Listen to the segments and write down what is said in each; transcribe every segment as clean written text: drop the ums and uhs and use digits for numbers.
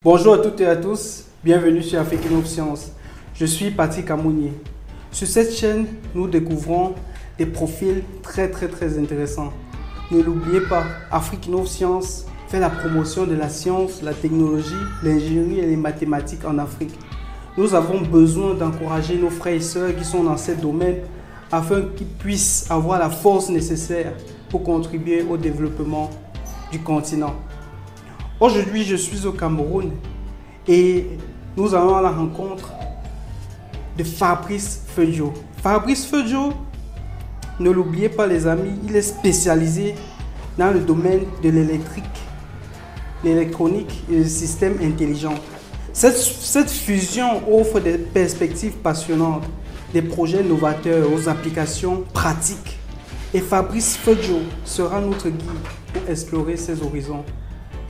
Bonjour à toutes et à tous, bienvenue sur Afrique Science. Je suis Patrick Amounier. Sur cette chaîne, nous découvrons des profils très intéressants. Ne l'oubliez pas, Afrique Science fait la promotion de la science, la technologie, l'ingénierie et les mathématiques en Afrique. Nous avons besoin d'encourager nos frères et sœurs qui sont dans ces domaines afin qu'ils puissent avoir la force nécessaire pour contribuer au développement du continent. Aujourd'hui, je suis au Cameroun et nous allons à la rencontre de Fabrice Feudjo. Fabrice Feudjo, ne l'oubliez pas les amis, il est spécialisé dans le domaine de l'électrique, l'électronique et le système intelligent. Cette fusion offre des perspectives passionnantes, des projets novateurs aux applications pratiques. Et Fabrice Feudjo sera notre guide pour explorer ces horizons.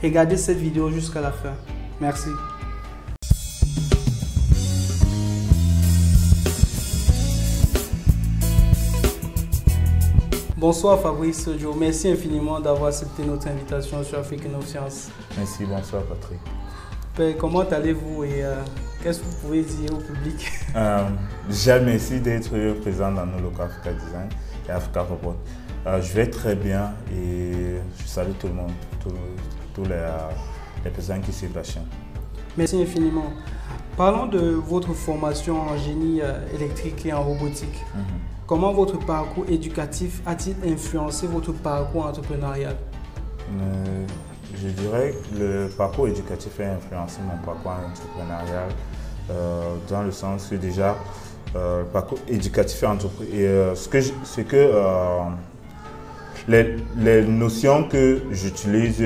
Regardez cette vidéo jusqu'à la fin. Merci. Bonsoir Fabrice Feudjo. Merci infiniment d'avoir accepté notre invitation sur Afrique Science. Merci, bonsoir Patrick. Comment allez-vous et qu'est-ce que vous pouvez dire au public? Déjà, merci d'être présent dans nos locaux Africa Design et Africa Robot. Je vais très bien et je salue tout le monde, tous les personnes qui suivent la chaîne. Merci infiniment. Parlons de votre formation en génie électrique et en robotique. Comment votre parcours éducatif a-t-il influencé votre parcours entrepreneurial? Je dirais que le parcours éducatif a influencé mon parcours entrepreneurial dans le sens que déjà le parcours éducatif les notions que j'utilise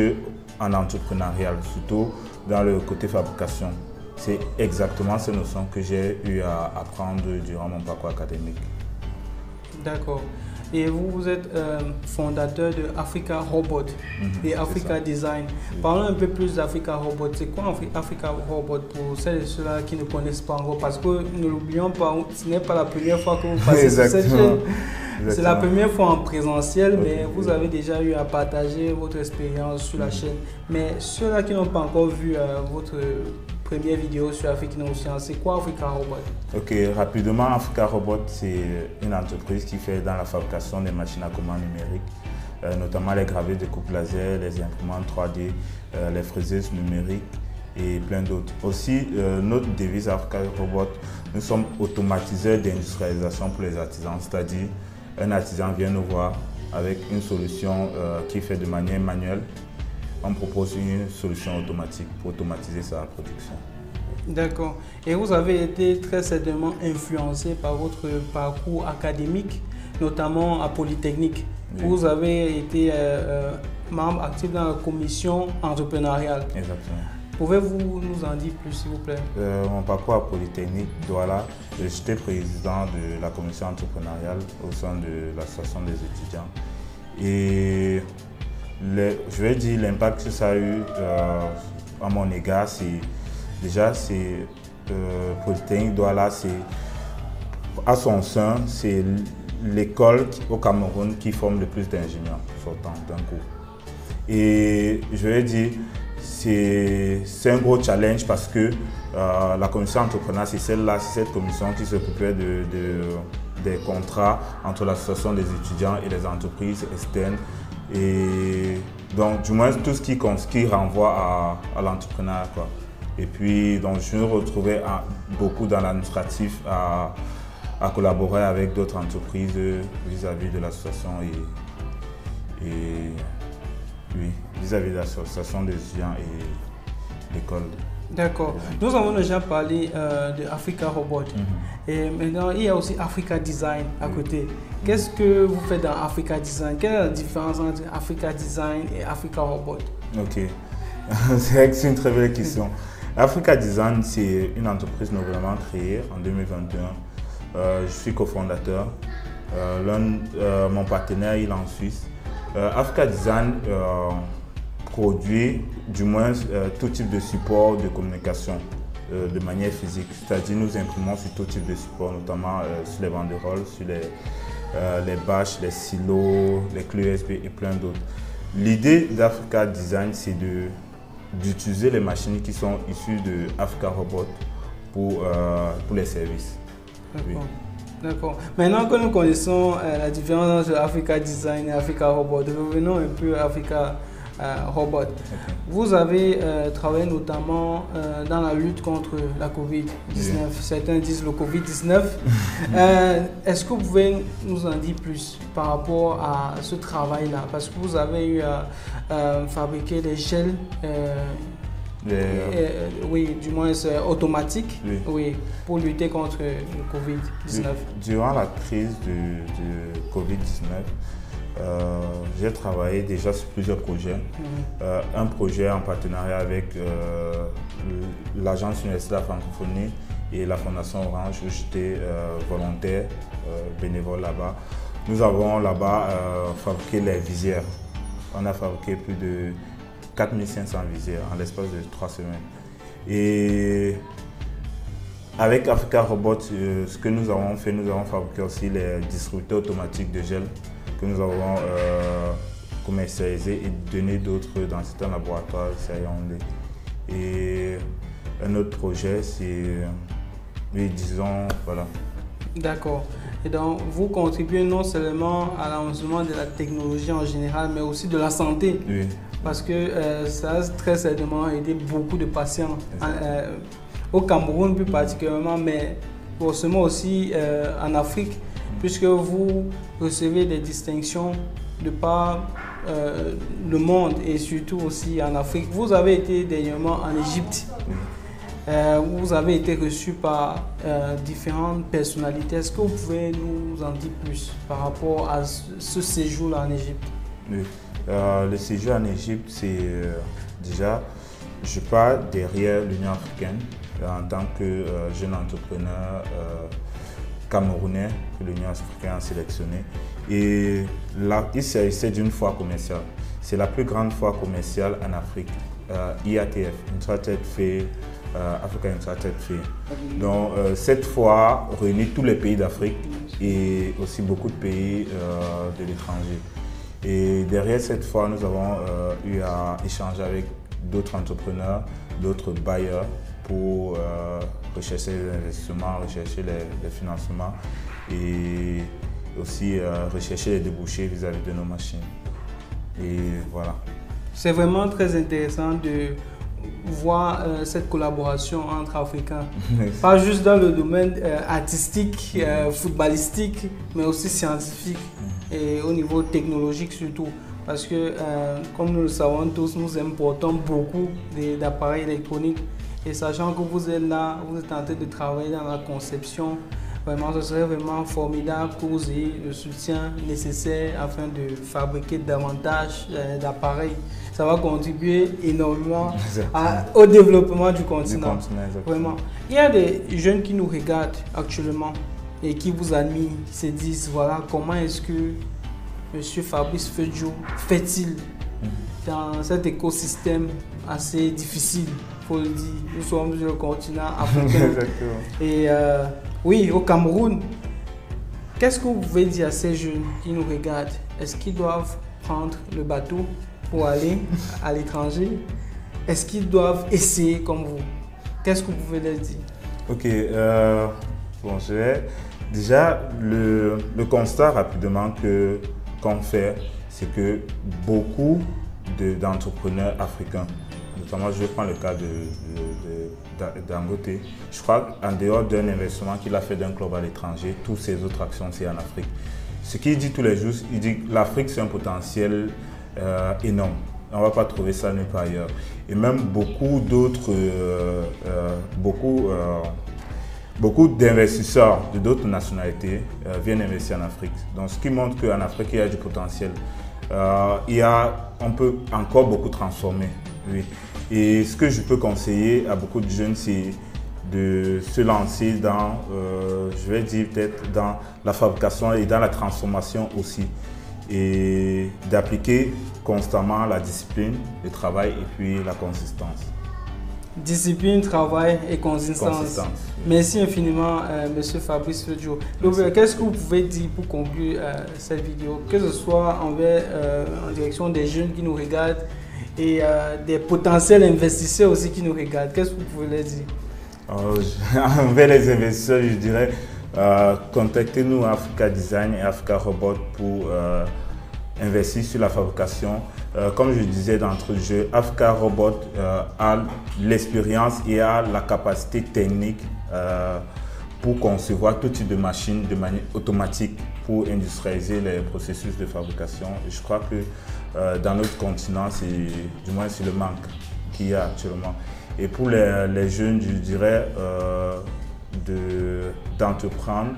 en entrepreneurial, surtout dans le côté fabrication, c'est exactement ces notions que j'ai eu à apprendre durant mon parcours académique. D'accord. Et vous êtes fondateur de Africa Robot et Africa Design. Parlons un peu plus d'Africa Robot. C'est quoi Africa Robot pour celles et ceux-là qui ne connaissent pas encore? Parce que ne l'oublions pas, ce n'est pas la première fois que vous passez sur cette chaîne. C'est la première fois en présentiel, mais vous avez déjà eu à partager votre expérience sur la chaîne. Mais ceux-là qui n'ont pas encore vu votre première vidéo sur Afrique Science, c'est quoi Africa Robot? Ok, rapidement, Africa Robot, c'est une entreprise qui fait dans la fabrication des machines à commande numériques, notamment les gravures de coupe laser, les imprimantes 3D, les fraiseuses numériques et plein d'autres. Aussi, notre devise Africa Robot, nous sommes automatiseurs d'industrialisation pour les artisans, c'est-à-dire un artisan vient nous voir avec une solution qui est faite de manière manuelle. On propose une solution automatique pour automatiser sa production. D'accord. Et vous avez été très certainement influencé par votre parcours académique, notamment à Polytechnique. Oui. Vous avez été membre actif dans la commission entrepreneuriale. Exactement. Pouvez-vous nous en dire plus, s'il vous plaît? Mon parcours à Polytechnique, Douala, j'étais président de la commission entrepreneuriale au sein de l'association des étudiants. Et je vais dire l'impact que ça a eu à mon égard, c'est déjà Polytechnique Douala, à son sein, c'est l'école au Cameroun qui forme le plus d'ingénieurs sortant d'un coup. Et je vais dire, c'est un gros challenge parce que la commission entrepreneuriale, c'est cette commission qui s'occupait des contrats entre l'association des étudiants et les entreprises externes. Et donc, du moins, tout ce qui renvoie à l'entrepreneuriat, quoi. Et puis, donc, je me retrouvais beaucoup dans l'administratif à collaborer avec d'autres entreprises vis-à-vis de l'association et oui, vis-à-vis de l'association des étudiants et l'école. D'accord. Nous avons déjà parlé de Africa Robot. Et maintenant, il y a aussi Africa Design à côté. Qu'est-ce que vous faites dans Africa Design? Quelle est la différence entre Africa Design et Africa Robot? Ok, c'est une très belle question. Africa Design, c'est une entreprise nouvellement créée en 2021. Je suis cofondateur. Mon partenaire, il est en Suisse. Africa Design produit du moins tout type de support de communication de manière physique. C'est-à-dire nous imprimons sur tout type de support, notamment sur les banderoles, sur les bâches, les silos, les clés USB et plein d'autres. L'idée d'Africa Design, c'est de d'utiliser les machines qui sont issues de Africa Robot pour les services. D'accord. Oui. D'accord. Maintenant que nous connaissons la différence entre Africa Design et Africa Robot, revenons un peu à Africa Robot. Okay. Vous avez travaillé notamment dans la lutte contre la COVID-19. Oui. Certains disent le COVID-19. Est-ce que vous pouvez nous en dire plus par rapport à ce travail-là? Parce que vous avez eu à fabriquer des gels. Oui, du moins c'est automatique, oui. Oui, pour lutter contre le COVID-19. Durant la crise du COVID-19, j'ai travaillé déjà sur plusieurs projets. Un projet en partenariat avec l'Agence universitaire de la francophonie et la Fondation Orange, où j'étais volontaire, bénévole là-bas. Nous avons là-bas fabriqué les visières. On a fabriqué plus de 4500 visières en l'espace de 3 semaines. Et avec Africa Robot, ce que nous avons fait, nous avons fabriqué aussi les distributeurs automatiques de gel que nous avons commercialisés et donné d'autres dans certains laboratoires ici à Yaoundé. Et un autre projet, c'est, oui, disons, voilà. D'accord. Et donc, vous contribuez non seulement à l'avancement de la technologie en général, mais aussi de la santé. Oui. Parce que ça a très certainement aidé beaucoup de patients au Cameroun plus particulièrement, mais forcément aussi en Afrique, puisque vous recevez des distinctions de par le monde et surtout aussi en Afrique. Vous avez été dernièrement en Égypte. Vous avez été reçu par différentes personnalités. Est-ce que vous pouvez nous en dire plus par rapport à ce séjour-là en Égypte? Oui. Le séjour en Égypte, c'est déjà, je pars derrière l'Union africaine en tant que jeune entrepreneur camerounais que l'Union africaine a sélectionné. Et là, il s'agissait d'une foire commerciale. C'est la plus grande foire commerciale en Afrique, IATF, Intra-Trade Fair, Africa Intra-Trade Fair. Donc, cette foire réunit tous les pays d'Afrique et aussi beaucoup de pays de l'étranger. Et derrière cette fois, nous avons eu à échanger avec d'autres entrepreneurs, d'autres bailleurs pour rechercher les investissements, rechercher les financements et aussi rechercher les débouchés vis-à-vis de nos machines. Et voilà. C'est vraiment très intéressant de voir cette collaboration entre Africains. Pas juste dans le domaine artistique, footballistique, mais aussi scientifique. Et au niveau technologique surtout, parce que comme nous le savons tous, nous importons beaucoup d'appareils électroniques et sachant que vous êtes là, vous êtes en train de travailler dans la conception, vraiment ce serait vraiment formidable que vous ayez le soutien nécessaire afin de fabriquer davantage d'appareils. Ça va contribuer énormément au développement du continent. Vraiment. Il y a des jeunes qui nous regardent actuellement et qui vous admirent, qui se disent voilà comment est-ce que M. Fabrice Fedjo fait-il dans cet écosystème assez difficile, il faut le dire. Nous sommes sur le continent africain. Et oui, au Cameroun, qu'est-ce que vous pouvez dire à ces jeunes qui nous regardent? Est-ce qu'ils doivent prendre le bateau pour aller à l'étranger? Est-ce qu'ils doivent essayer comme vous? Qu'est-ce que vous pouvez leur dire? Ok, bon, je vais... Déjà, le constat rapidement qu'on fait, c'est que beaucoup d'entrepreneurs africains, notamment je vais prendre le cas de Dangote, je crois qu'en dehors d'un investissement qu'il a fait d'un club à l'étranger, toutes ses autres actions c'est en Afrique. Ce qu'il dit tous les jours, il dit que l'Afrique c'est un potentiel énorme. On ne va pas trouver ça nulle part ailleurs. Et même beaucoup d'autres, beaucoup d'investisseurs de d'autres nationalités viennent investir en Afrique. Donc, ce qui montre qu'en Afrique, il y a du potentiel. On peut encore beaucoup transformer. Oui. Et ce que je peux conseiller à beaucoup de jeunes, c'est de se lancer dans, je vais dire peut-être dans la fabrication et dans la transformation aussi. Et d'appliquer constamment la discipline, le travail et puis la consistance. Discipline, travail et consistance. Merci infiniment, M. Fabrice Fedjo. Qu'est-ce que vous pouvez dire pour conclure cette vidéo, que ce soit en direction des jeunes qui nous regardent et des potentiels investisseurs aussi qui nous regardent. Qu'est-ce que vous pouvez leur dire? Envers les investisseurs, je dirais contactez-nous Africa Design et Africa Robot pour investir sur la fabrication. Comme je disais d'entrée de jeu, Africa Robot a l'expérience et a la capacité technique pour concevoir tout type de machines de manière automatique pour industrialiser les processus de fabrication. Et je crois que dans notre continent, du moins c'est le manque qu'il y a actuellement. Et pour les jeunes, je dirais d'entreprendre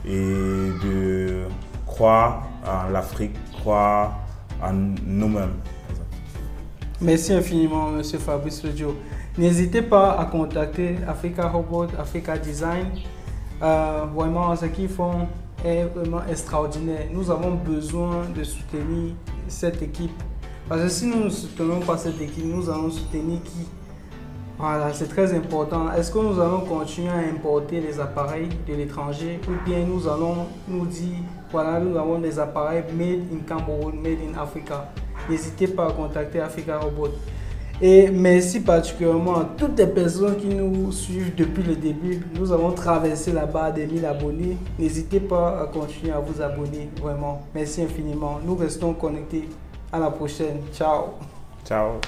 et de croire en l'Afrique, croire en nous-mêmes. Merci infiniment, M. Fabrice Fedio. N'hésitez pas à contacter Africa Robot, Africa Design. Vraiment, ce qu'ils font est vraiment extraordinaire. Nous avons besoin de soutenir cette équipe. Parce que si nous ne soutenons pas cette équipe, nous allons soutenir qui? Voilà, c'est très important. Est-ce que nous allons continuer à importer les appareils de l'étranger ou bien nous allons nous dire, voilà, nous avons des appareils made in Cameroun, made in Africa. N'hésitez pas à contacter Africa Robot. Et merci particulièrement à toutes les personnes qui nous suivent depuis le début. Nous avons traversé la barre des 1000 abonnés. N'hésitez pas à continuer à vous abonner, vraiment. Merci infiniment. Nous restons connectés. À la prochaine. Ciao. Ciao.